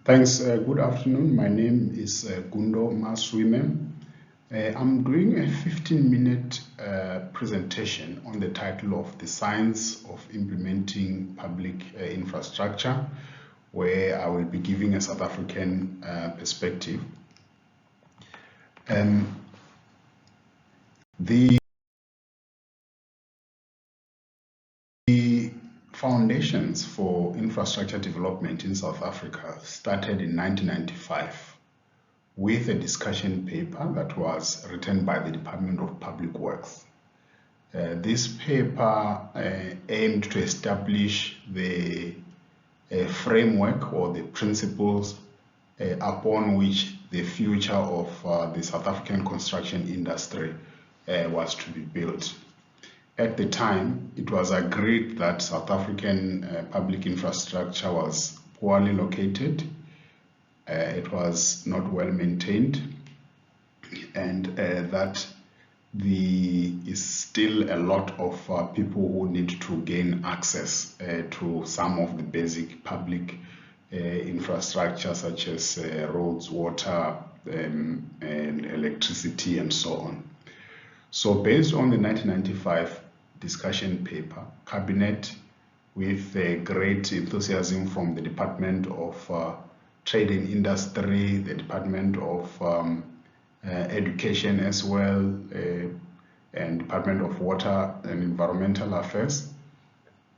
Thanks. Good afternoon. My name is Gundo Maswime. I'm doing a 15-minute presentation on the title of The Science of Implementing Public Infrastructure, where I will be giving a South African perspective. The foundations for infrastructure development in South Africa started in 1995 with a discussion paper that was written by the Department of Public Works. This paper aimed to establish the framework or the principles upon which the future of the South African construction industry was to be built. At the time, it was agreed that South African public infrastructure was poorly located, it was not well maintained, and that there is still a lot of people who need to gain access to some of the basic public infrastructure such as roads, water, and electricity, and so on. So based on the 1995 discussion paper, Cabinet, with great enthusiasm from the Department of Trade and Industry, the Department of Education as well, and Department of Water and Environmental Affairs,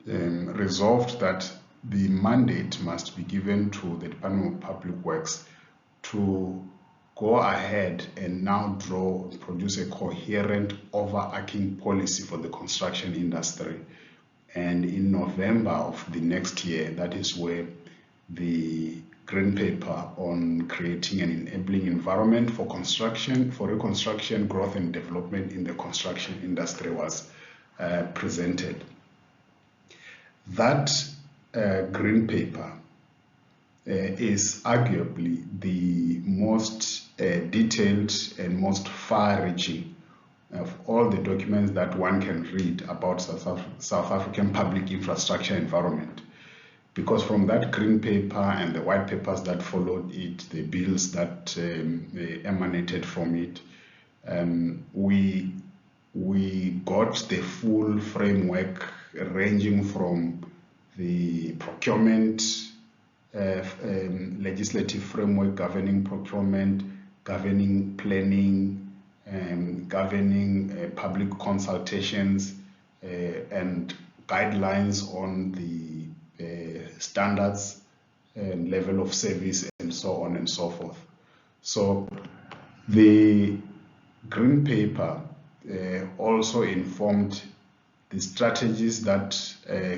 resolved that the mandate must be given to the Department of Public Works to go ahead and now produce a coherent overarching policy for the construction industry. And in November of the next year, that is where the Green Paper on creating an enabling environment for construction, for reconstruction, growth and development in the construction industry was presented. That Green Paper is arguably the most detailed and most far-reaching of all the documents that one can read about South African public infrastructure environment. Because from that Green Paper and the white papers that followed it, the bills that emanated from it, we got the full framework ranging from the procurement legislative framework governing procurement, governing planning, governing public consultations, and guidelines on the standards and level of service and so on and so forth. So the Green Paper also informed the strategies that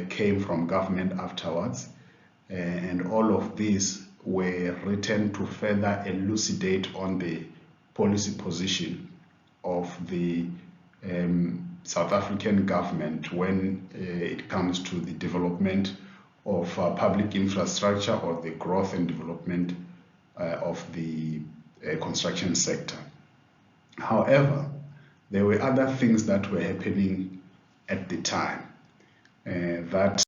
came from government afterwards, and all of these were written to further elucidate on the policy position of the South African government when it comes to the development of public infrastructure or the growth and development of the construction sector. However, there were other things that were happening at the time that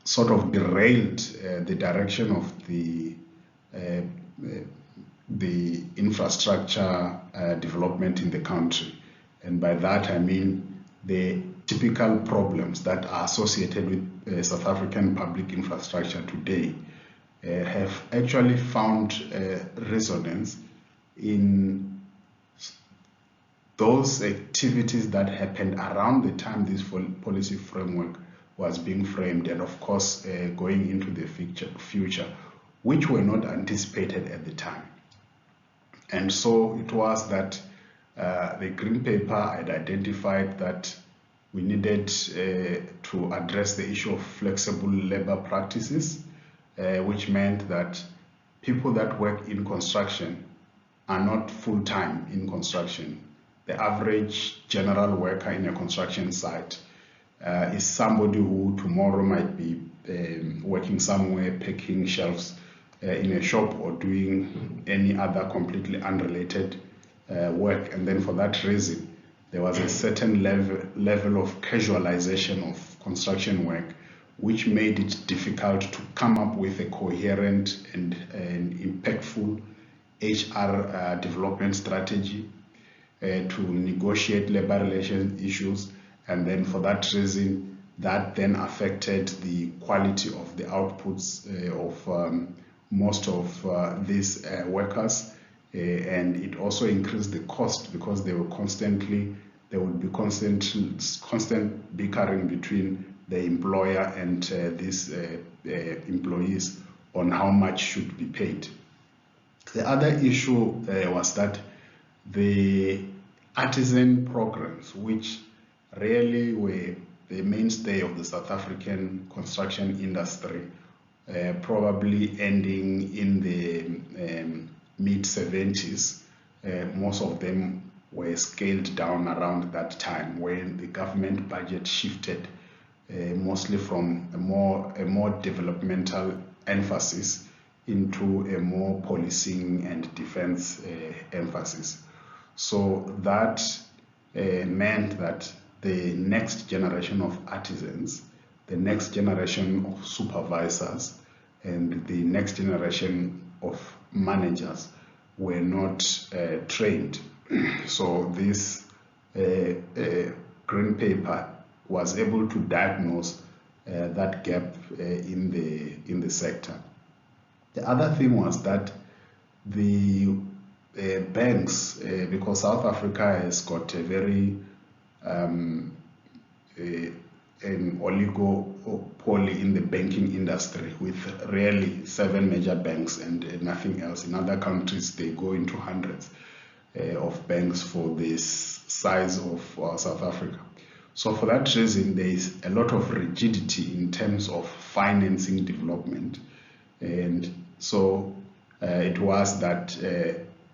sort of derailed the direction of the infrastructure development in the country. And by that I mean the typical problems that are associated with South African public infrastructure today have actually found resonance in those activities that happened around the time this policy framework was being framed, and of course going into the future, which were not anticipated at the time. And so it was that the Green Paper had identified that we needed to address the issue of flexible labor practices, which meant that people that work in construction are not full-time in construction. The average general worker in a construction site is somebody who tomorrow might be working somewhere, packing shelves in a shop or doing any other completely unrelated work. And then for that reason, there was a certain level of casualisation of construction work, which made it difficult to come up with a coherent and impactful HR development strategy to negotiate labor relations issues. And then for that reason, that then affected the quality of the outputs of most of these workers. And it also increased the cost because there would be constant bickering between the employer and these employees on how much should be paid. The other issue was that the artisan programs, which really were the mainstay of the South African construction industry, probably ending in the mid-70s, most of them were scaled down around that time when the government budget shifted mostly from a more developmental emphasis into a more policing and defense emphasis. So that meant that the next generation of artisans, the next generation of supervisors, and the next generation of managers were not trained. So this green paper was able to diagnose that gap in the sector. The other thing was that the banks, because South Africa has got a very an oligopoly in the banking industry with really 7 major banks and nothing else. In other countries, they go into hundreds of banks for this size of South Africa. So for that reason, there is a lot of rigidity in terms of financing development. And so it was that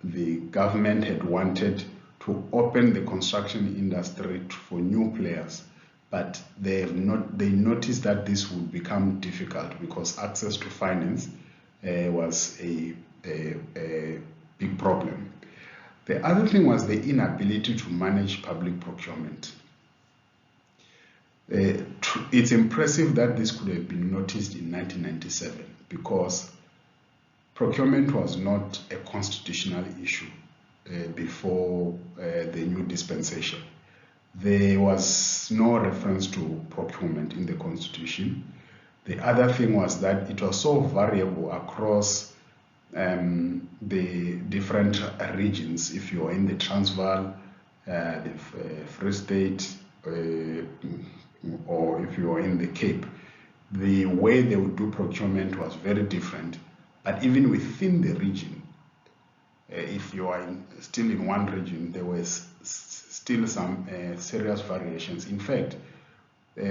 the government had wanted to open the construction industry for new players, but they noticed that this would become difficult because access to finance was a big problem. The other thing was the inability to manage public procurement. It's impressive that this could have been noticed in 1997 because procurement was not a constitutional issue before the new dispensation. There was no reference to procurement in the Constitution. The other thing was that it was so variable across the different regions. If you are in the Transvaal, the Free State, or if you are in the Cape, the way they would do procurement was very different. But even within the region, if you are still in one region, there was still some serious variations. In fact,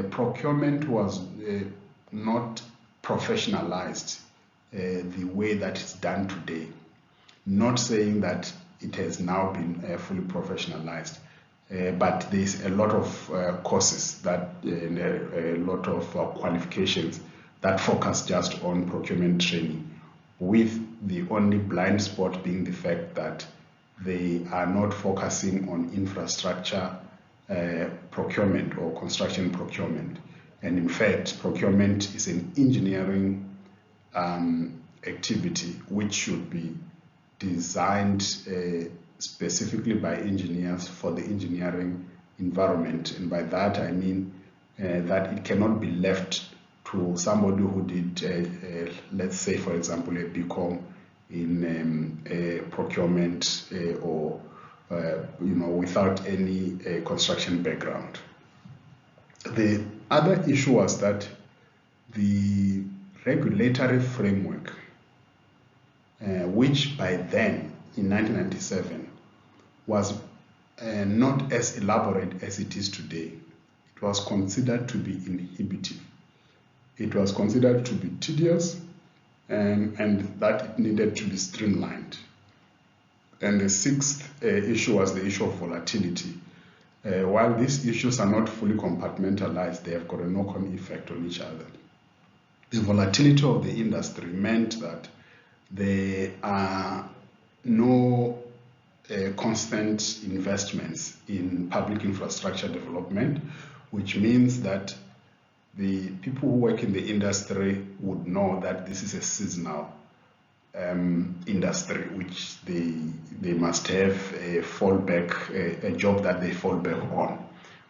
procurement was not professionalized the way that it's done today. Not saying that it has now been fully professionalized, but there's a lot of courses that a lot of qualifications that focus just on procurement training, with the only blind spot being the fact that they are not focusing on infrastructure procurement or construction procurement. And in fact, procurement is an engineering activity which should be designed specifically by engineers for the engineering environment. And by that I mean that it cannot be left to somebody who did, let's say, for example, a BCom in procurement or without any construction background. The other issue was that the regulatory framework, which by then in 1997 was not as elaborate as it is today, it was considered to be inhibitive. It was considered to be tedious and that it needed to be streamlined. And the sixth issue was the issue of volatility. While these issues are not fully compartmentalized, they have got a knock-on effect on each other. The volatility of the industry meant that there are no constant investments in public infrastructure development, which means that the people who work in the industry would know that this is a seasonal industry, which they must have a fallback, a job that they fall back on.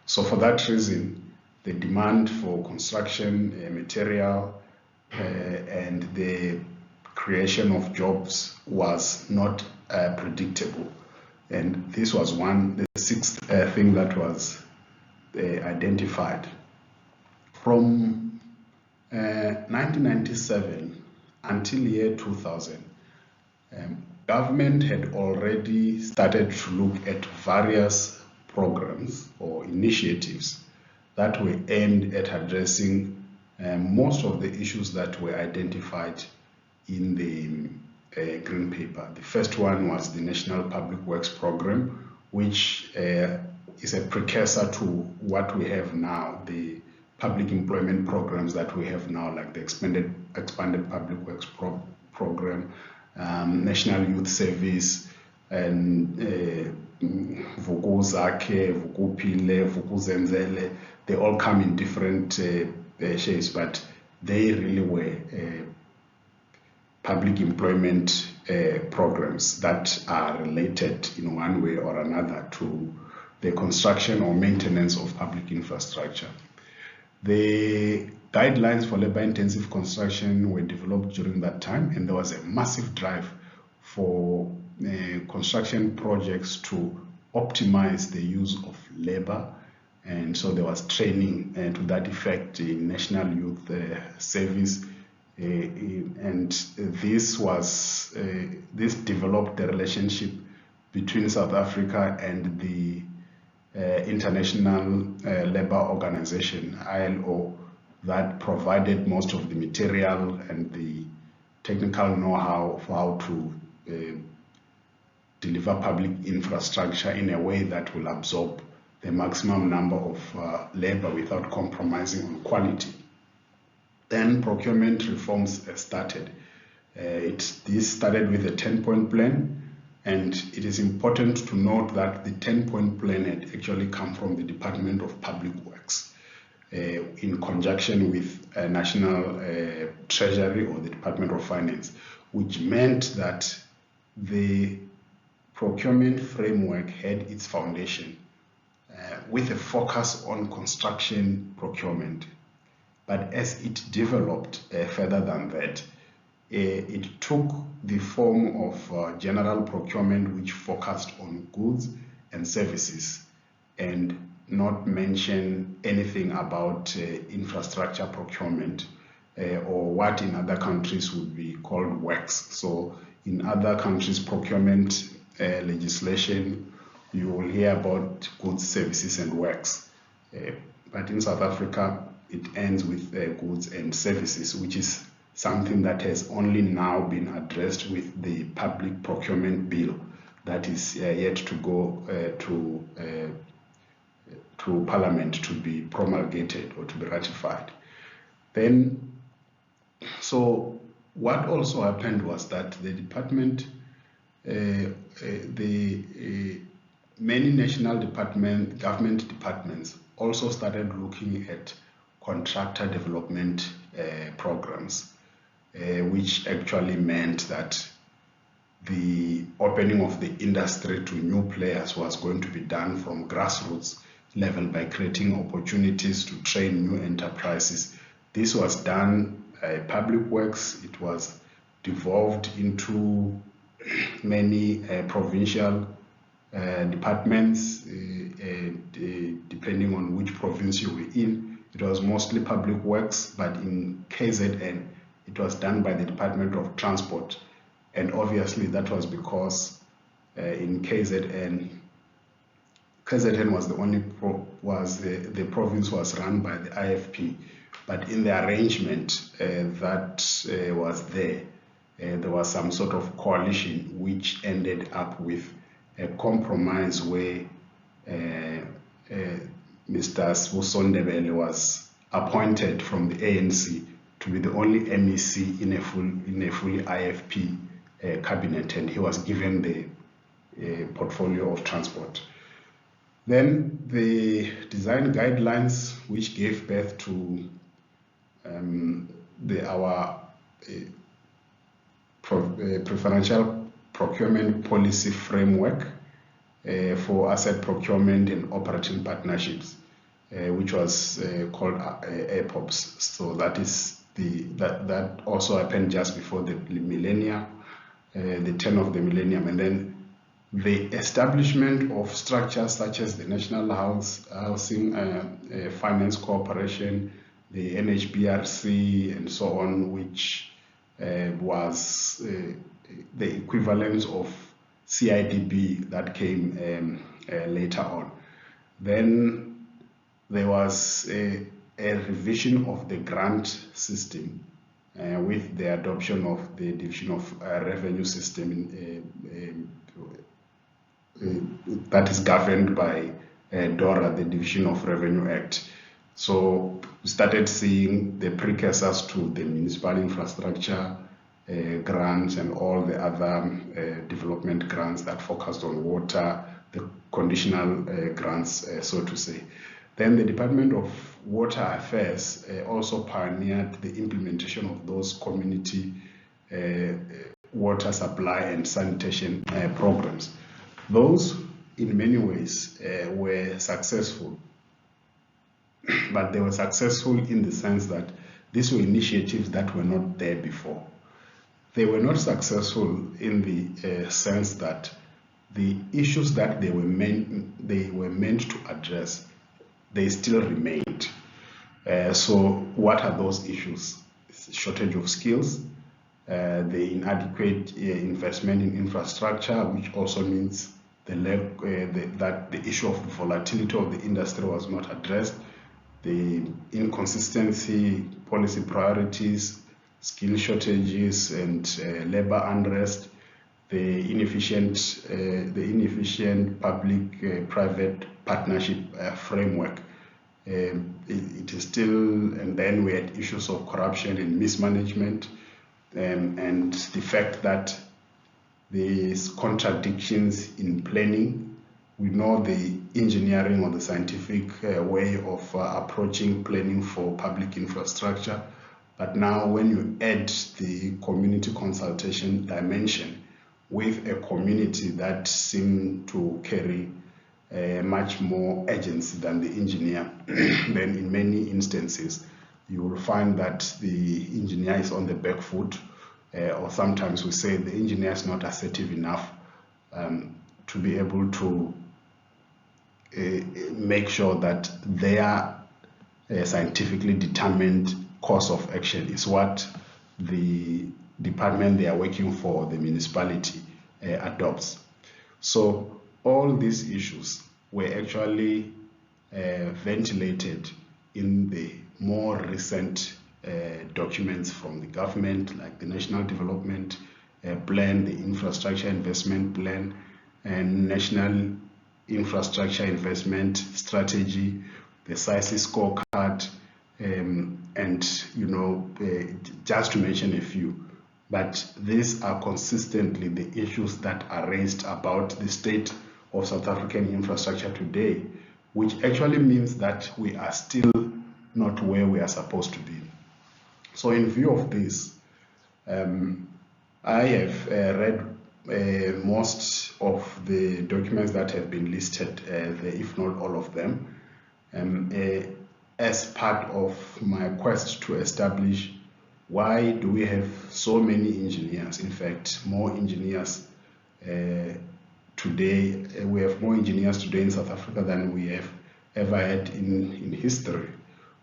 So for that reason, the demand for construction material and the creation of jobs was not predictable. And this was the sixth thing that was identified. From 1997 until year 2000, government had already started to look at various programs or initiatives that were aimed at addressing most of the issues that were identified in the Green Paper. The first one was the National Public Works Program, which is a precursor to what we have now, the public employment programs that we have now, like the expanded public works program, National Youth Service, and Vukuzake, Vukupile, Vukuzenzele. They all come in different shapes, but they really were public employment programs that are related in one way or another to the construction or maintenance of public infrastructure. The guidelines for labor-intensive construction were developed during that time, and there was a massive drive for construction projects to optimize the use of labor, and so there was training to that effect in National Youth Service, and this developed the relationship between South Africa and the International Labour Organization, ILO, that provided most of the material and the technical know-how for how to deliver public infrastructure in a way that will absorb the maximum number of labor without compromising on quality. Then procurement reforms started. This started with a 10-point plan. And it is important to note that the 10-point plan had actually come from the Department of Public Works in conjunction with National Treasury or the Department of Finance, which meant that the procurement framework had its foundation with a focus on construction procurement. But as it developed further than that, it took the form of general procurement, which focused on goods and services and not mention anything about infrastructure procurement or what in other countries would be called works. So in other countries' procurement legislation, you will hear about goods, services and works. But in South Africa, it ends with goods and services, which is something that has only now been addressed with the public procurement bill that is yet to go to Parliament to be promulgated or to be ratified. Then, so what also happened was that the department, many national government departments also started looking at contractor development programs. Which actually meant that the opening of the industry to new players was going to be done from grassroots level by creating opportunities to train new enterprises. This was done by Public Works. It was devolved into many provincial departments, depending on which province you were in. It was mostly Public Works, but in KZN, it was done by the Department of Transport, and obviously that was because in KZN was the only the province was run by the IFP, but in the arrangement that was there was some sort of coalition which ended up with a compromise where Mr. Sibusondebele was appointed from the ANC to be the only MEC in a fully IFP cabinet, and he was given portfolio of transport. Then the design guidelines, which gave birth to our preferential procurement policy framework for asset procurement and operating partnerships, which was called APOPs. So that is that also happened just before the millennium, the turn of the millennium, and then the establishment of structures such as the National Housing Finance Corporation, the NHBRC, and so on, which was the equivalent of CIDB that came later on. Then there was a revision of the grant system with the adoption of the Division of Revenue System that is governed by DORA, the Division of Revenue Act. So we started seeing the precursors to the municipal infrastructure grants and all the other development grants that focused on water, the conditional grants, so to say. Then the Department of Water Affairs also pioneered the implementation of those community water supply and sanitation programs. Those, in many ways, were successful, but they were successful in the sense that these were initiatives that were not there before. They were not successful in the sense that the issues that they were meant to address, they still remained. So what are those issues? Shortage of skills, the inadequate investment in infrastructure, which also means that the issue of the volatility of the industry was not addressed, the inconsistency, policy priorities, skill shortages, and labor unrest, the inefficient public-private partnership framework. It is still, and then we had issues of corruption and mismanagement, and the fact that these contradictions in planning. We know the engineering or the scientific way of approaching planning for public infrastructure, but now when you add the community consultation dimension with a community that seem to carry much more agency than the engineer, then in many instances you will find that the engineer is on the back foot, or sometimes we say the engineer is not assertive enough to be able to make sure that their scientifically determined course of action is what the department they are working for, the municipality, adopts. So all these issues were actually ventilated in the more recent documents from the government, like the National Development Plan, the Infrastructure Investment Plan, and National Infrastructure Investment Strategy, the SICE scorecard, and just to mention a few. But these are consistently the issues that are raised about the state of South African infrastructure today, which actually means that we are still not where we are supposed to be. So in view of this, I have read most of the documents that have been listed, if not all of them, as part of my quest to establish why do we have so many engineers. In fact, more engineers today. We have more engineers today in South Africa than we have ever had in history,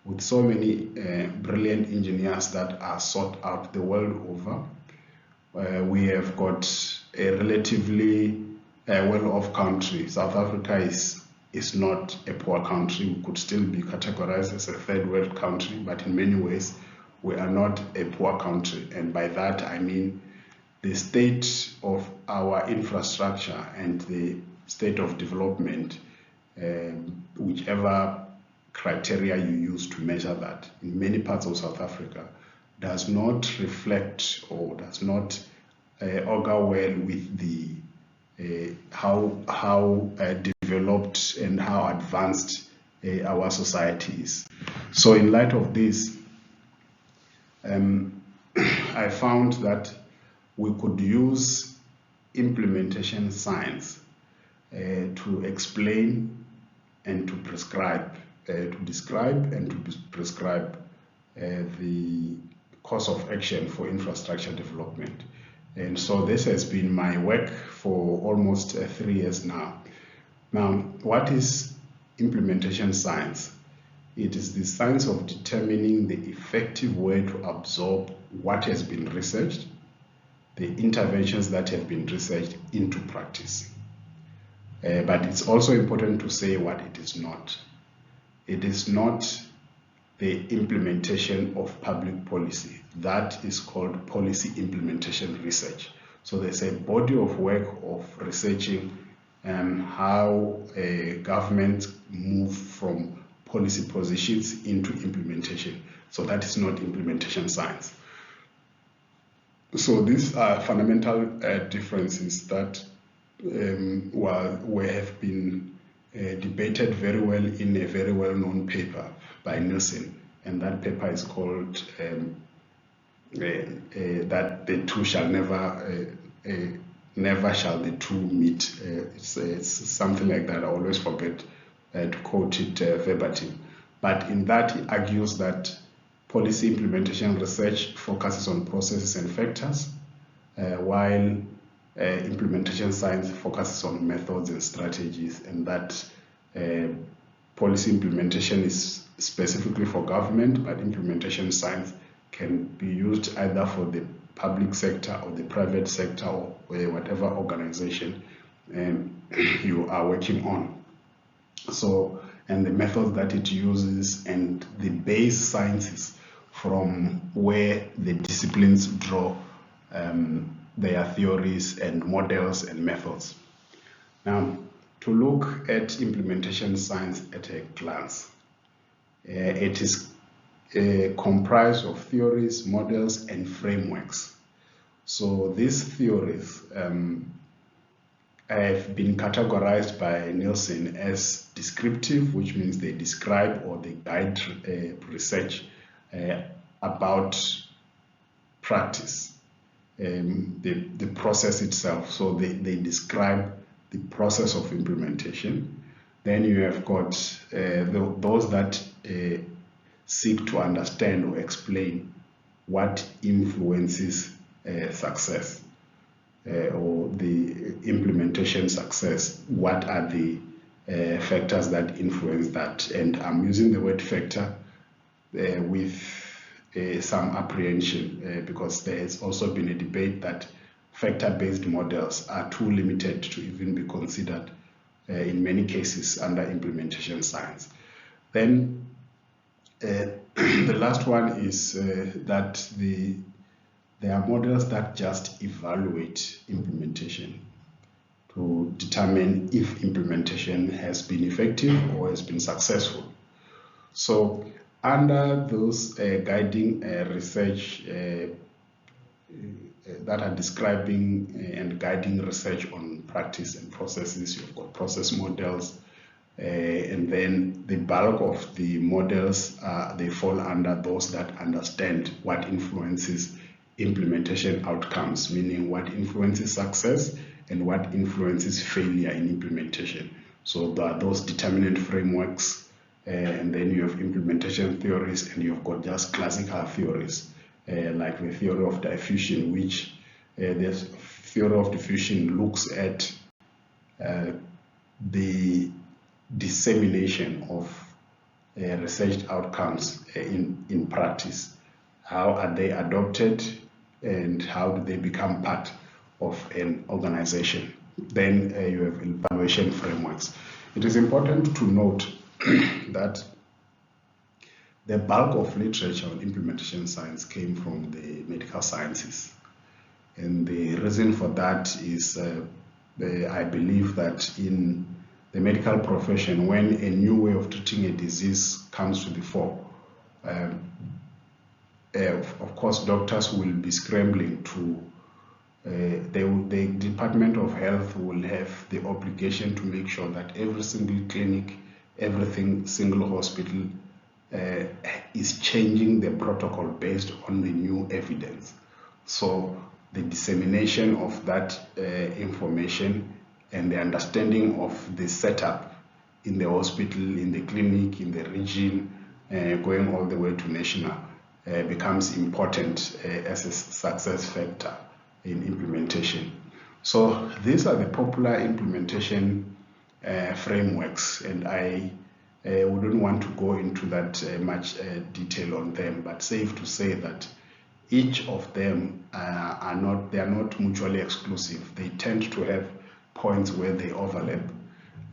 with so many brilliant engineers that are sought out the world over. We have got a relatively well-off country. South Africa is not a poor country. We could still be categorized as a third world country, but in many ways we are not a poor country. And by that I mean the state of our infrastructure and the state of development, whichever criteria you use to measure that, in many parts of South Africa, does not reflect or does not augur well with the how developed and how advanced our society is. So in light of this, I found that we could use implementation science to explain and to prescribe, to describe and to prescribe the course of action for infrastructure development. And so this has been my work for almost 3 years now. Now, what is implementation science? It is the science of determining the effective way to absorb what has been researched, the interventions that have been researched into practice. But it's also important to say what it is not. It is not the implementation of public policy. That is called policy implementation research. So there's a body of work of researching how governments move from policy positions into implementation. So that is not implementation science. So these are fundamental differences that have been debated very well in a very well-known paper by Nielsen, and that paper is called that the two shall never shall the two meet. It's something like that. I always forget to quote it verbatim. But in that, he argues that policy implementation research focuses on processes and factors, while implementation science focuses on methods and strategies, and that policy implementation is specifically for government, but implementation science can be used either for the public sector or the private sector or whatever organization you are working on. So, and the methods that it uses and the base sciences from where the disciplines draw their theories and models and methods. Now, to look at implementation science at a glance, it is comprised of theories, models, and frameworks. So these theories have been categorized by Nielsen as descriptive, which means they describe or they guide research about practice, the process itself. So they describe the process of implementation. Then you have got those that seek to understand or explain what influences success or the implementation success. What are the factors that influence that? And I'm using the word factor with some apprehension because there has also been a debate that factor-based models are too limited to even be considered in many cases under implementation science. Then the last one is that there are models that just evaluate implementation to determine if implementation has been effective or has been successful. So under those guiding research that are describing and guiding research on practice and processes, you've got process models, and then the bulk of the models, they fall under those that understand what influences implementation outcomes, meaning what influences success and what influences failure in implementation. So there are those determinant frameworks, and then you have implementation theories, and you've got just classical theories, like the theory of diffusion, which the theory of diffusion looks at the dissemination of research outcomes in practice. How are they adopted and how do they become part of an organization? Then you have evaluation frameworks. It is important to note that the bulk of literature on implementation science came from the medical sciences. And the reason for that is I believe that in the medical profession, when a new way of treating a disease comes to the fore, of course, doctors will be scrambling to the Department of Health will have the obligation to make sure that every single clinic, single hospital is changing the protocol based on the new evidence. So the dissemination of that information and the understanding of the setup in the hospital, in the clinic, in the region, going all the way to national, becomes important as a success factor in implementation. So these are the popular implementation frameworks, and I wouldn't want to go into that much detail on them, but safe to say that each of them are not mutually exclusive. They tend to have points where they overlap,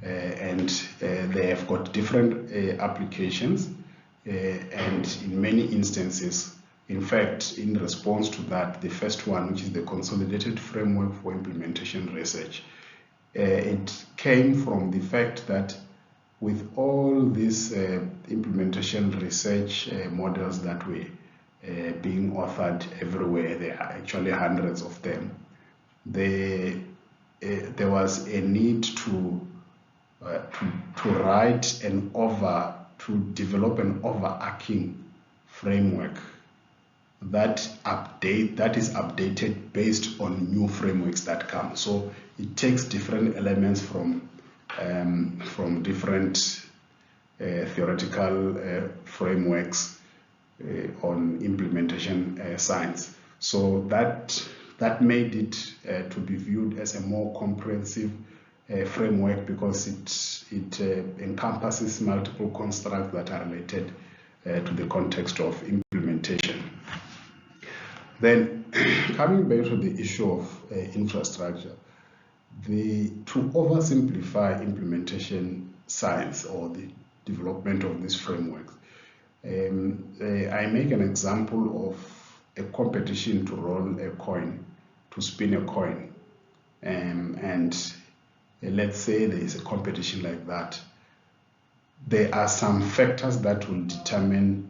and they have got different applications, and in many instances, in fact, in response to that, the first one, which is the Consolidated Framework for Implementation Research, it came from the fact that with all these implementation research models that were being authored everywhere, there are actually hundreds of them, there was a need to develop an overarching framework that is updated based on new frameworks that come. So it takes different elements from different theoretical frameworks on implementation science. So that made it to be viewed as a more comprehensive framework, because it encompasses multiple constructs that are related to the context of implementation. Then, coming back to the issue of infrastructure, to oversimplify implementation science or the development of this framework, I make an example of a competition to roll a coin, to spin a coin, and let's say there is a competition like that. There are some factors that will determine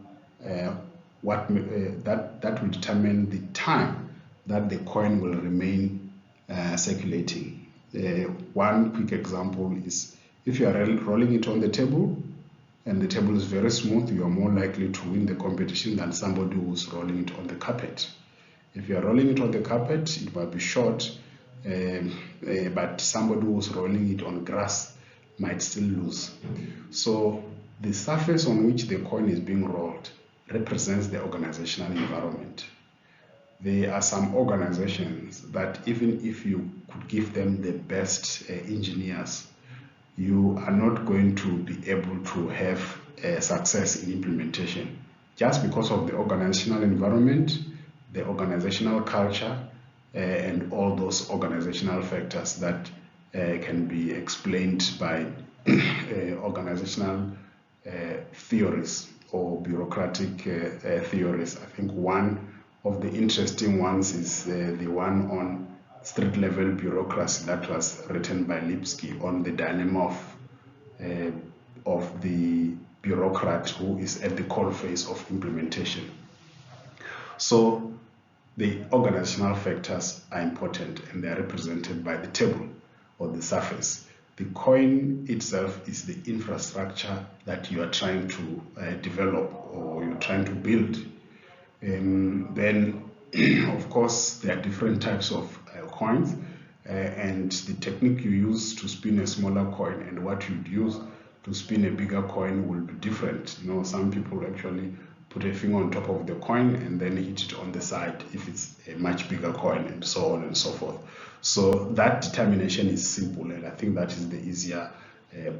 that will determine the time that the coin will remain circulating. One quick example is, if you are rolling it on the table and the table is very smooth, you are more likely to win the competition than somebody who's rolling it on the carpet. If you are rolling it on the carpet, it might be short, but somebody who's rolling it on grass might still lose. So the surface on which the coin is being rolled represents the organizational environment. There are some organizations that even if you could give them the best engineers, you are not going to be able to have success in implementation, just because of the organizational environment, the organizational culture, and all those organizational factors that can be explained by organizational theories or bureaucratic theories. I think one of the interesting ones is the one on street level bureaucracy that was written by Lipsky, on the dilemma of the bureaucrat who is at the coalface of implementation. So the organizational factors are important, and they are represented by the table or the surface. The coin itself is the infrastructure that you are trying to develop or you're trying to build. Then, of course, there are different types of coins, and the technique you use to spin a smaller coin and what you'd use to spin a bigger coin will be different. You know, some people actually put a finger on top of the coin and then hit it on the side if it's a much bigger coin, and so on and so forth. So that determination is simple, and I think that is the easier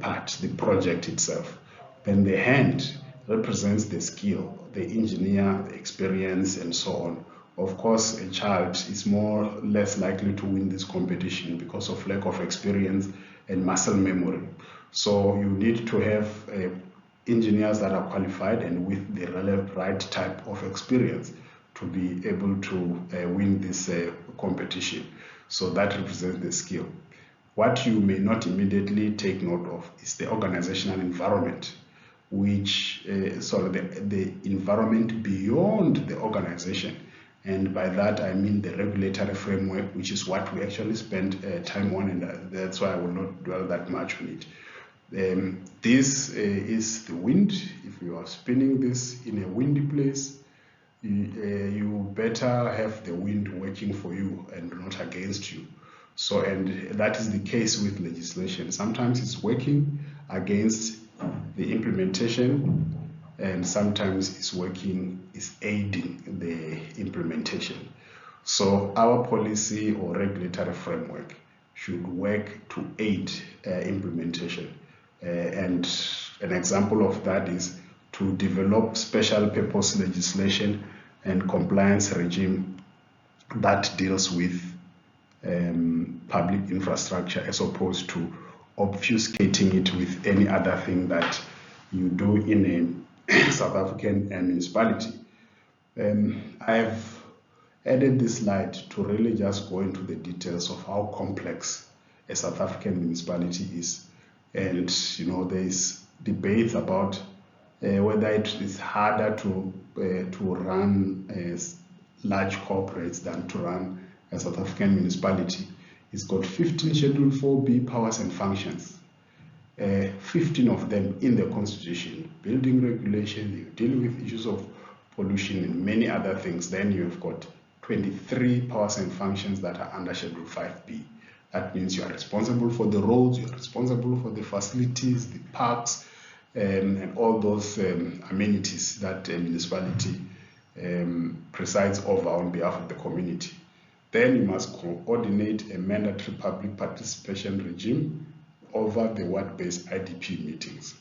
part, the project itself. Then the hand represents the skill, the engineer, the experience, and so on. Of course, a child is less likely to win this competition because of lack of experience and muscle memory. So you need to have engineers that are qualified and with the right type of experience to be able to win this competition. So that represents the skill. What you may not immediately take note of is the organizational environment, which the environment beyond the organization. And by that, I mean the regulatory framework, which is what we actually spend time on, and that's why I will not dwell that much on it. This is the wind. If you are spinning this in a windy place, you better have the wind working for you and not against you. So, and that is the case with legislation. Sometimes it's working against the implementation, and sometimes it's aiding the implementation. So our policy or regulatory framework should work to aid implementation. And an example of that is to develop special purpose legislation and compliance regime that deals with public infrastructure, as opposed to obfuscating it with any other thing that you do in a South African municipality. I've added this slide to really just go into the details of how complex a South African municipality is. And there is debate about whether it is harder to run large corporates than to run a South African municipality. It's got 15 Schedule 4B powers and functions, 15 of them in the Constitution, building regulation, you deal with issues of pollution and many other things. Then you've got 23 powers and functions that are under Schedule 5B. That means you are responsible for the roads, you are responsible for the facilities, the parks, and all those amenities that a municipality presides over on behalf of the community. Then you must coordinate a mandatory public participation regime over the ward-based IDP meetings.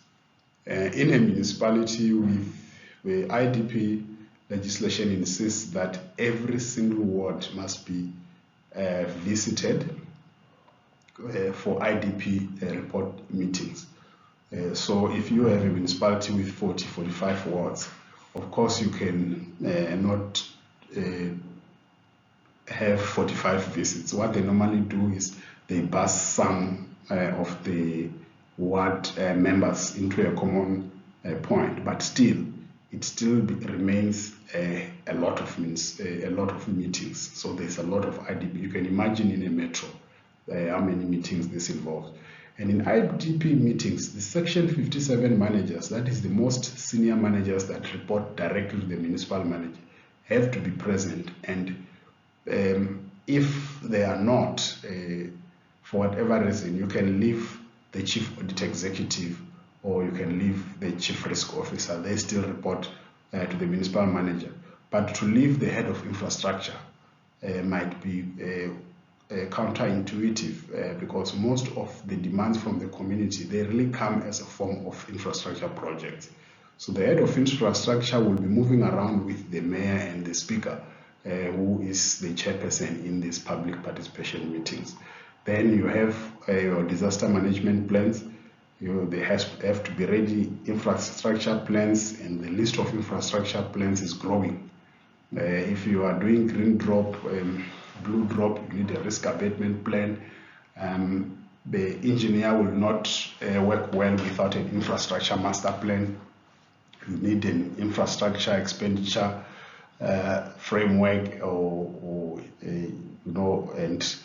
In a municipality with the IDP legislation insists that every single ward must be visited for IDP report meetings. So if you have a municipality with 45 wards, of course you can not have 45 visits. What they normally do is they bus some of the ward members into a common point, but it still remains a lot of meetings. So there's a lot of IDP. You can imagine in a metro how many meetings this involves. And in IDP meetings, the Section 57 managers, that is the most senior managers that report directly to the municipal manager, have to be present. And if they are not, for whatever reason, you can leave the chief audit executive or you can leave the chief risk officer. They still report to the municipal manager. But to leave the head of infrastructure might be counterintuitive because most of the demands from the community, they really come as a form of infrastructure projects. So the head of infrastructure will be moving around with the mayor and the speaker, who is the chairperson in these public participation meetings. Then you have your disaster management plans. They have to be ready infrastructure plans, and the list of infrastructure plans is growing. If you are doing green drop, blue drop, you need a risk abatement plan. The engineer will not work well without an infrastructure master plan. You need an infrastructure expenditure framework, and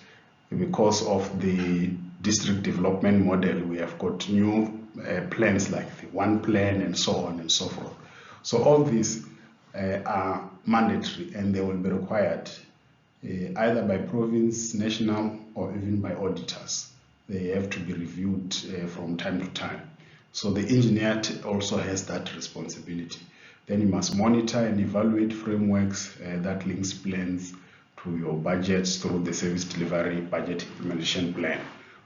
because of the district development model, we have got new plans like the one plan and so on and so forth. So all these are mandatory and they will be required either by province, national, or even by auditors. They have to be reviewed from time to time. So the engineer also has that responsibility. Then you must monitor and evaluate frameworks that links plans to your budgets through the service delivery budget implementation plan.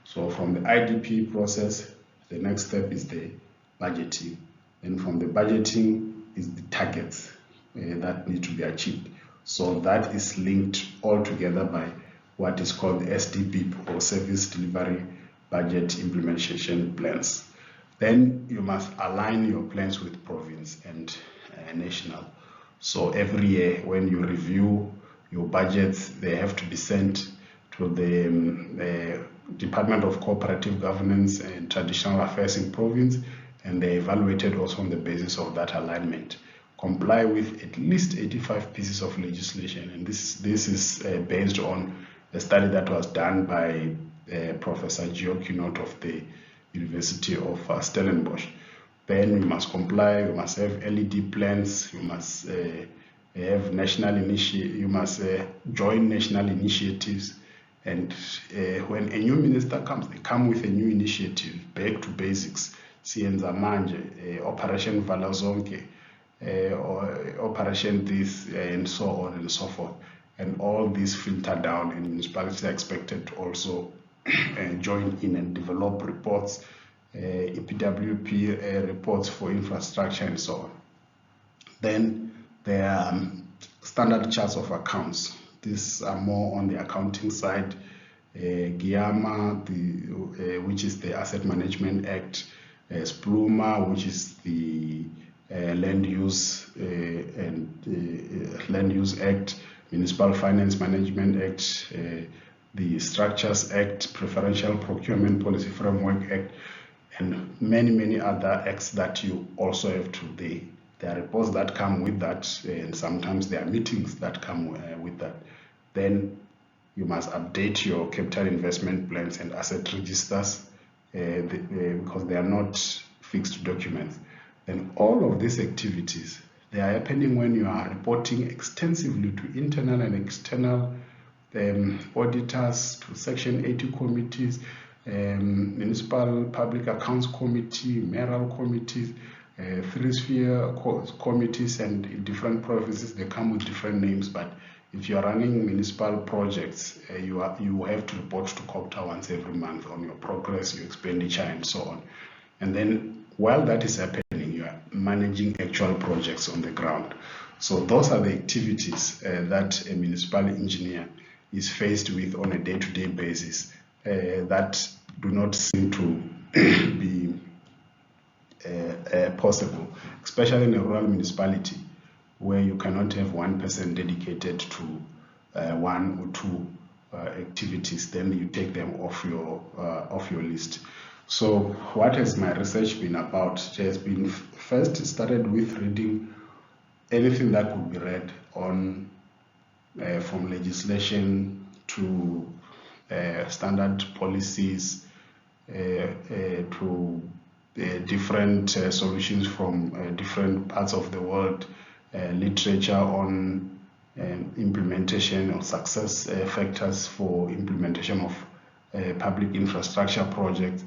So from the IDP process, the next step is the budgeting. And from the budgeting is the targets that need to be achieved. So that is linked all together by what is called the SDP or Service Delivery Budget Implementation Plans. Then you must align your plans with province and national. So every year when you review your budgets, they have to be sent to the Department of Cooperative Governance and Traditional Affairs in province, and they're evaluated also on the basis of that alignment. comply with at least 85 pieces of legislation. And this is based on a study that was done by Professor Giokinot of the University of Stellenbosch. Then you must comply, you must have LED plans, you must have you must join national initiatives. And when a new minister comes, they come with a new initiative, back to basics, Sienza Manje, Operation Valazonke, Operation this, and so on and so forth. And all these filter down, and municipalities are expected to also join in and develop reports, EPWP reports for infrastructure and so on. Then there are standard charts of accounts. These are more on the accounting side. GIAMA, which is the Asset Management Act, SPLUMA, which is the Land Use Act, Municipal Finance Management Act, the Structures Act, Preferential Procurement Policy Framework Act, and many other acts that you also have to. There are reports that come with that, and sometimes there are meetings that come with that. Then you must update your capital investment plans and asset registers because they are not fixed documents. And all of these activities, they are happening when you are reporting extensively to internal and external auditors, to Section 80 committees, Municipal Public Accounts Committee, mayoral committees, three-sphere committees, and in different provinces they come with different names. But if you are running municipal projects, you have to report to COPTA once every month on your progress, your expenditure, and so on. And then while that is happening, you are managing actual projects on the ground. So those are the activities that a municipal engineer is faced with on a day-to-day basis that do not seem to be possible, especially in a rural municipality where you cannot have one person dedicated to one or two activities. Then you take them off your list. So what has my research been about? It has been first started with reading anything that could be read on from legislation to standard policies to different solutions from different parts of the world, literature on implementation or success factors for implementation of public infrastructure projects.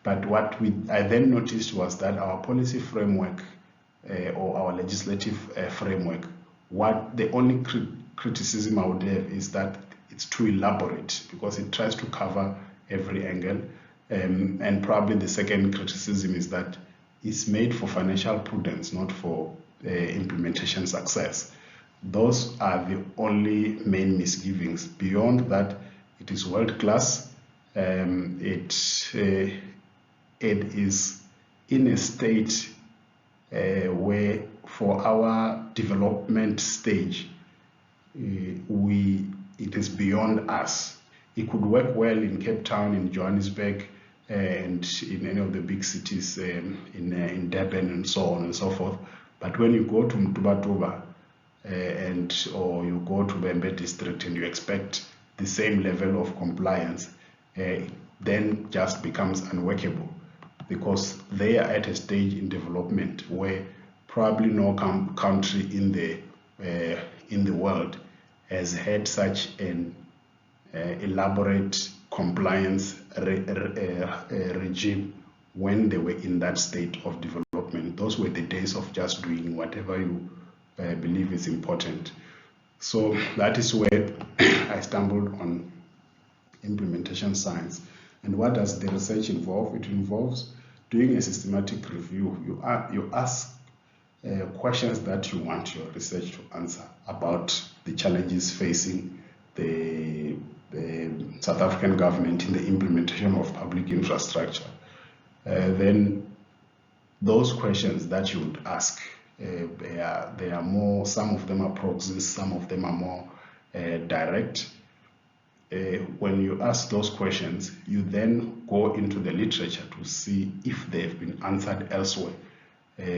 But what I then noticed was that our policy framework or our legislative framework, the only criticism I would have is that it's too elaborate because it tries to cover every angle. And probably the second criticism is that it's made for financial prudence, not for implementation success. Those are the only main misgivings. Beyond that, it is world class. It is in a state where for our development stage, it is beyond us. It could work well in Cape Town, in Johannesburg, and in any of the big cities, in Durban and so on and so forth. But when you go to Mtubatuba or you go to Bembe district and you expect the same level of compliance, then just becomes unworkable because they are at a stage in development where probably no country in the world has had such an elaborate compliance regime when they were in that state of development. Those were the days of just doing whatever you believe is important. So that is where I stumbled on implementation science. And what does the research involve? It involves doing a systematic review. You ask questions that you want your research to answer about the challenges facing the South African government in the implementation of public infrastructure. Then those questions that you would ask, they are more, some of them are proxies, some of them are more direct. When you ask those questions, you then go into the literature to see if they have been answered elsewhere.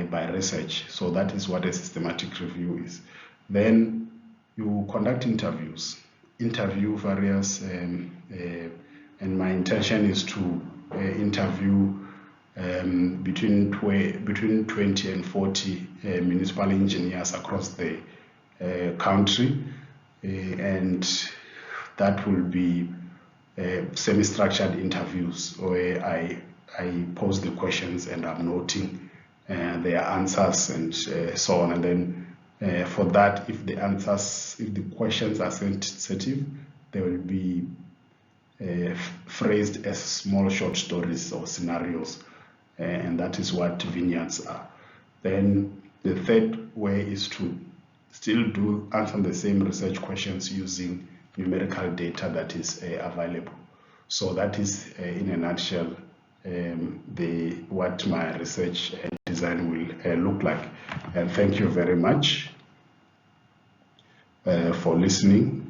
by research. So that is what a systematic review is. Then you conduct interviews, interview various, and my intention is to interview between 20 and 40 municipal engineers across the country, and that will be semi-structured interviews where I pose the questions and I'm noting their answers and so on. And then for that, if the questions are sensitive, they will be phrased as small short stories or scenarios, and that is what vignettes are. Then the third way is to still answer the same research questions using numerical data that is available. So that is in a nutshell what my research design will look like. And thank you very much for listening.